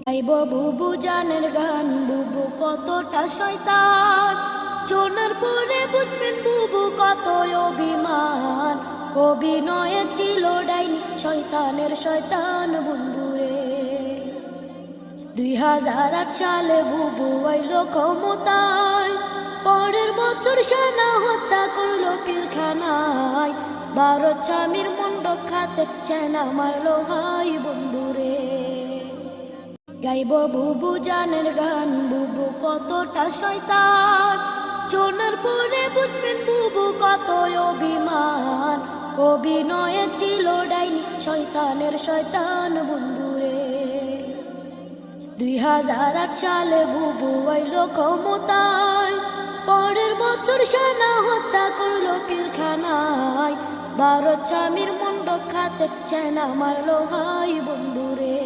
গাইব বুবু জানের গান, বুবু কতটা শয়তান। শোনার পরে বুঝবেন বুবু কত অভিমান। অভিনয়ে ছিল ডাইনি, শয়তানের শয়তান বন্ধুরে। 2008 সালে বুবু আইল ক্ষমতায়। পরের বছর সেনা হত্যা করলো পিলখানায়। ভারত স্বামীর মন্ড খাতে সেনা মারলো ভাই বন্ধুরে। গাইব বুবু জানের গান, বুবু কতটা শয়তান। শোনার পরে বুঝবেন বুবু কত অভিমান। অভিনয়ে ছিল ডাইনি, শয়তানের শয়তান বন্ধুরে। 2008 সালে বুবু আইল ক্ষমতায়। পরের বছর সেনা হত্যা করলো পিলখানায়। ভারত স্বামীর মন্ড খাতে সেনা মারলো ভাই বন্ধুরে।